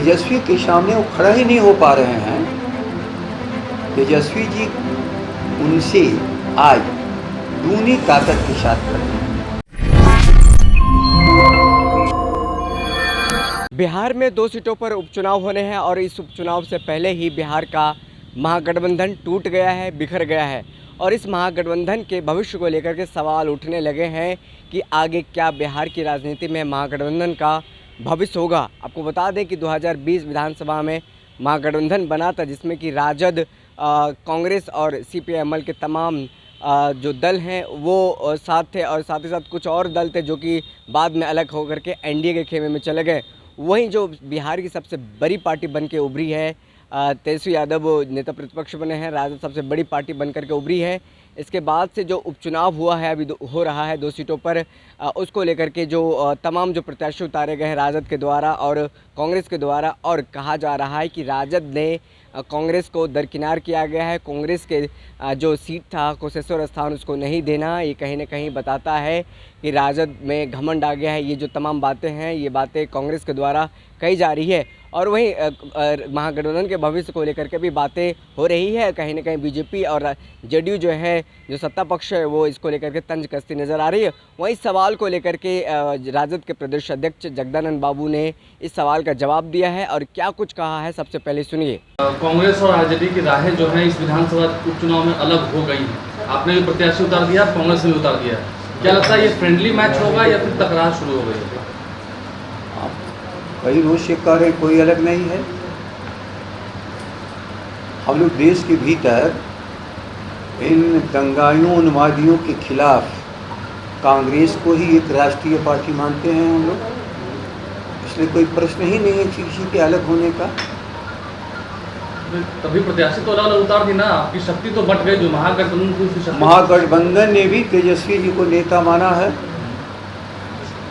तेजस्वी के सामने वो खड़ा ही नहीं हो पा रहे हैं। तेजस्वी जी उनसे आज दूनी ताकत के साथ खड़े हैं। बिहार में 2 सीटों पर उपचुनाव होने हैं और इस उपचुनाव से पहले ही बिहार का महागठबंधन टूट गया है, बिखर गया है और इस महागठबंधन के भविष्य को लेकर के सवाल उठने लगे हैं कि आगे क्या बिहार की राजनीति में महागठबंधन का भविष्य होगा। आपको बता दें कि 2020 विधानसभा में महागठबंधन बना था जिसमें कि राजद, कांग्रेस और सीपीआई-एमएल के तमाम जो दल हैं वो साथ थे और साथ ही साथ कुछ और दल थे जो कि बाद में अलग होकर के एनडीए के खेमे में चले गए। वहीं जो बिहार की सबसे बड़ी पार्टी बन के उभरी है, तेजस्वी यादव नेता प्रतिपक्ष बने हैं, राजद सबसे बड़ी पार्टी बनकर के उभरी है। इसके बाद से जो उपचुनाव हुआ है, अभी हो रहा है 2 सीटों पर, उसको लेकर के जो तमाम जो प्रत्याशी उतारे गए हैं राजद के द्वारा और कांग्रेस के द्वारा, और कहा जा रहा है कि राजद ने कांग्रेस को दरकिनार किया गया है। कांग्रेस के जो सीट था कुशेश्वर स्थान उसको नहीं देना, ये कहीं ना कहीं बताता है कि राजद में घमंड आ गया है। ये जो तमाम बातें हैं, ये बातें कांग्रेस के द्वारा कही जा रही है और वहीं महागठबंधन के भविष्य को लेकर के भी बातें हो रही है। कहीं ना कहीं बीजेपी और जेडीयू जो है, जो सत्ता पक्ष है, वो इसको लेकर के तंज कसती नज़र आ रही है। वहीं सवाल को लेकर के राजद के प्रदेश अध्यक्ष जगदानंद बाबू ने इस सवाल का जवाब दिया है और क्या कुछ कहा है, सबसे पहले सुनिए। कांग्रेस और आरजेडी की राहें जो है इस विधानसभा उपचुनाव में अलग हो गई हैं। आपने भी प्रत्याशी उतार दिया, कांग्रेस ने भी उतार दिया। क्या लगता है ये फ्रेंडली मैच होगा या फिर तकरार शुरू हो गई? कई रोज से कह रहे, कोई अलग नहीं है। हम लोग देश के भीतर इन दंगाइयों, उन्मादियों के खिलाफ कांग्रेस को ही एक राष्ट्रीय पार्टी मानते हैं हम लोग, इसलिए कोई प्रश्न ही नहीं है किसी के अलग होने का। तभी प्रत्याशी तो अलग उतार दी ना, आपकी शक्ति तो बट गई। जो महागठबंधन की शक्ति, महागठबंधन ने भी तेजस्वी जी को नेता माना है।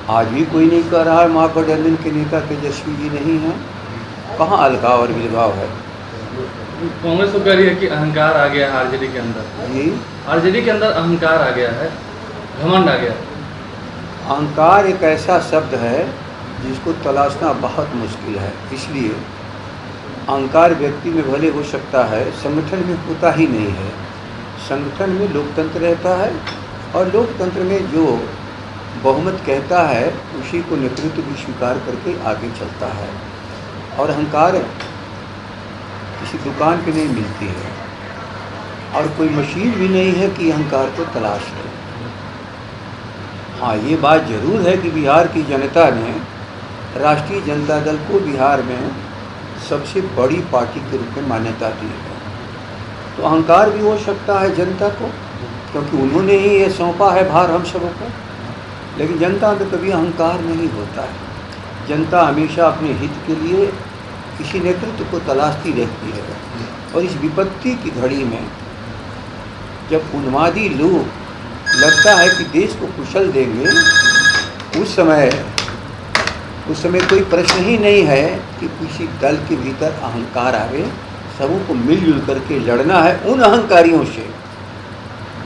आज भी कोई नहीं कह रहा है महागठबंधन के नेता तेजस्वी जी नहीं है। कहाँ अलगाव और विलगाव है? कांग्रेस तो कह रही है कि अहंकार आ गया है आरजेडी के अंदर। जी, आरजेडी के अंदर अहंकार आ गया है, घमंड आ गया। अहंकार एक ऐसा शब्द है जिसको तलाशना बहुत मुश्किल है। इसलिए अहंकार व्यक्ति में भले हो सकता है, संगठन में होता ही नहीं है। संगठन में लोकतंत्र रहता है और लोकतंत्र में जो बहुमत कहता है उसी को नेतृत्व भी स्वीकार करके आगे चलता है। और अहंकार किसी दुकान पे नहीं मिलती है और कोई मशीन भी नहीं है कि अहंकार को तलाश ले। हाँ, ये बात ज़रूर है कि बिहार की जनता ने राष्ट्रीय जनता दल को बिहार में सबसे बड़ी पार्टी के रूप में मान्यता दी है। तो अहंकार भी हो सकता है जनता को, क्योंकि उन्होंने ही ये सौंपा है भार हम सबों को। लेकिन जनता में कभी अहंकार नहीं होता है। जनता हमेशा अपने हित के लिए किसी नेतृत्व को तलाशती रहती है। और इस विपत्ति की घड़ी में जब उन्मादी लोग लगता है कि देश को कुचल देंगे, उस समय कोई प्रश्न ही नहीं है कि किसी दल के भीतर अहंकार आवे। सबों को मिलजुल करके लड़ना है उन अहंकारियों से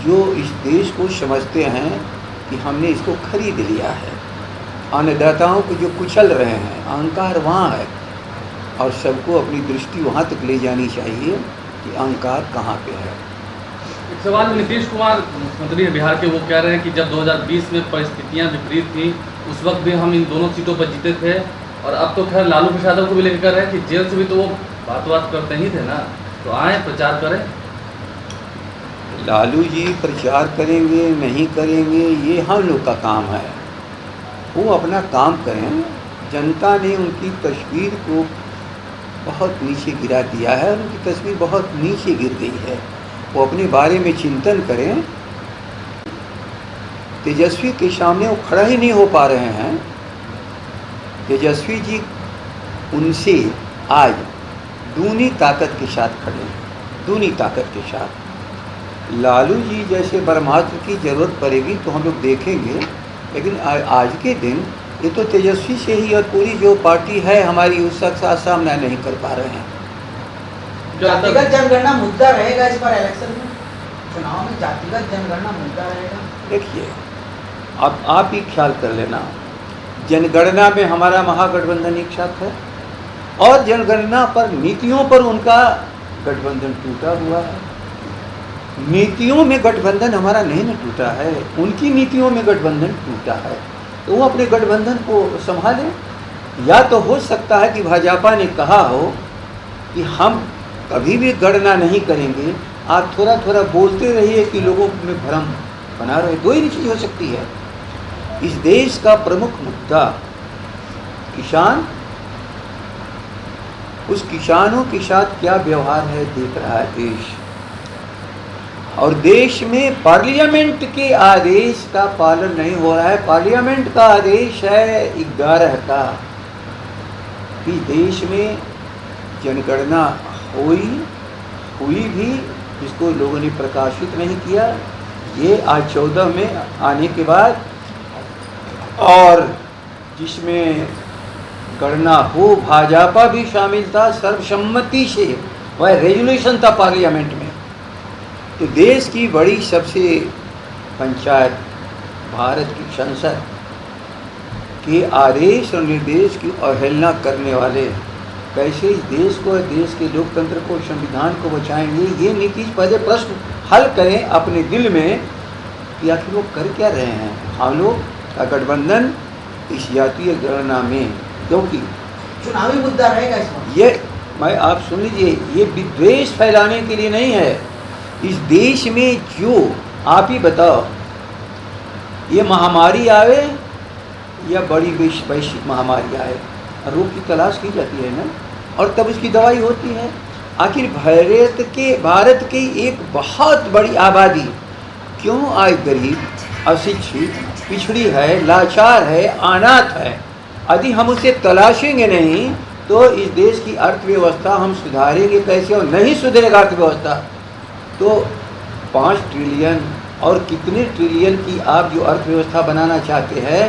जो इस देश को समझते हैं कि हमने इसको खरीद लिया है। अन्नदाताओं को जो कुचल रहे हैं, अहंकार वहाँ है और सबको अपनी दृष्टि वहाँ तक ले जानी चाहिए कि अहंकार कहाँ पे है। एक सवाल नीतीश कुमार मुख्यमंत्री बिहार के, वो कह रहे हैं कि जब 2020 में परिस्थितियां विपरीत थी उस वक्त भी हम इन दोनों सीटों पर जीते थे। और अब तो खैर लालू प्रसाद को भी लेकर कह रहे हैं कि जेल से भी तो वो बात करते ही थे ना, तो आए प्रचार करें। लालू जी प्रचार करेंगे नहीं करेंगे ये हम लोग का काम है, वो अपना काम करें। जनता ने उनकी तस्वीर को बहुत नीचे गिरा दिया है, उनकी तस्वीर बहुत नीचे गिर गई है। वो अपने बारे में चिंतन करें। तेजस्वी के सामने वो खड़ा ही नहीं हो पा रहे हैं। तेजस्वी जी उनसे आज दूनी ताकत के साथ खड़े हैं, दूनी ताकत के साथ। लालू जी जैसे ब्रह्मास्त्र की ज़रूरत पड़ेगी तो हम लोग देखेंगे, लेकिन आज के दिन ये तो तेजस्वी से ही और पूरी जो पार्टी है हमारी उसका साथ सामना नहीं कर पा रहे हैं। जातिगत जनगणना मुद्दा रहेगा इस बार इलेक्शन में, चुनाव में जातिगत जनगणना मुद्दा रहेगा। देखिए, आप ही ख्याल कर लेना, जनगणना में हमारा महागठबंधन एक साथ है, और जनगणना पर, नीतियों पर उनका गठबंधन टूटा हुआ है। नीतियों में गठबंधन हमारा नहीं न टूटा है, उनकी नीतियों में गठबंधन टूटा है। तो वो अपने गठबंधन को संभालें। या तो हो सकता है कि भाजपा ने कहा हो कि हम कभी भी गणना नहीं करेंगे, आप थोड़ा थोड़ा बोलते रहिए कि लोगों में भ्रम बना रहे। दो ही चीज़ हो सकती है। इस देश का प्रमुख मुद्दा किसान, उस किसानों के साथ क्या व्यवहार है देख रहा है देश। और देश में पार्लियामेंट के आदेश का पालन नहीं हो रहा है। पार्लियामेंट का आदेश है 11 का कि देश में जनगणना हुई भी, जिसको लोगों ने प्रकाशित नहीं किया। ये आज 14 में आने के बाद, और जिसमें गणना हो, भाजपा भी शामिल था सर्वसम्मति से, वह रेजोल्यूशन था पार्लियामेंट में। तो देश की बड़ी सबसे पंचायत, भारत की संसद के आदेश और निर्देश की अवहेलना करने वाले कैसे इस देश को, देश के लोकतंत्र को, संविधान को बचाएंगे? ये नीतीश पहले प्रश्न हल करें अपने दिल में कि आखिर वो कर क्या रहे हैं। हम लोग का गठबंधन इस जातीय गणना में, क्योंकि चुनावी मुद्दा रहेगा इसमें। ये मैं आप सुन लीजिए, ये विद्वेष फैलाने के लिए नहीं है। इस देश में जो, आप ही बताओ, ये महामारी आवे या बड़ी वैश्विक महामारी आए, रोग की तलाश की जाती है ना, और तब उसकी दवाई होती है। आखिर भारत की एक बहुत बड़ी आबादी क्यों आज गरीब, अशिक्षित, पिछड़ी है, लाचार है, अनाथ है? यदि हम उसे तलाशेंगे नहीं तो इस देश की अर्थव्यवस्था हम सुधारेंगे कैसे? और नहीं सुधरेगा अर्थव्यवस्था तो 5 ट्रिलियन और कितने ट्रिलियन की आप जो अर्थव्यवस्था बनाना चाहते हैं,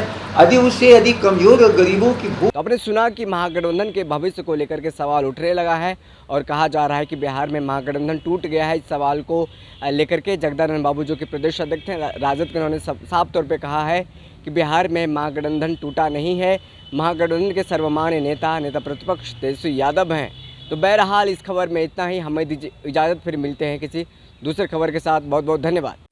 यदि कमजोर और गरीबों की भूख। तो आपने सुना कि महागठबंधन के भविष्य को लेकर के सवाल उठने लगा है और कहा जा रहा है कि बिहार में महागठबंधन टूट गया है। इस सवाल को लेकर के जगदानंद बाबू जो कि प्रदेश अध्यक्ष हैं राजद के, उन्होंने साफ तौर पे कहा है कि बिहार में महागठबंधन टूटा नहीं है। महागठबंधन के सर्वमान्य नेता प्रतिपक्ष तेजस्वी यादव हैं। तो बहरहाल इस खबर में इतना ही। हमें दीजिए इजाज़त, फिर मिलते हैं किसी दूसरे खबर के साथ। बहुत बहुत धन्यवाद।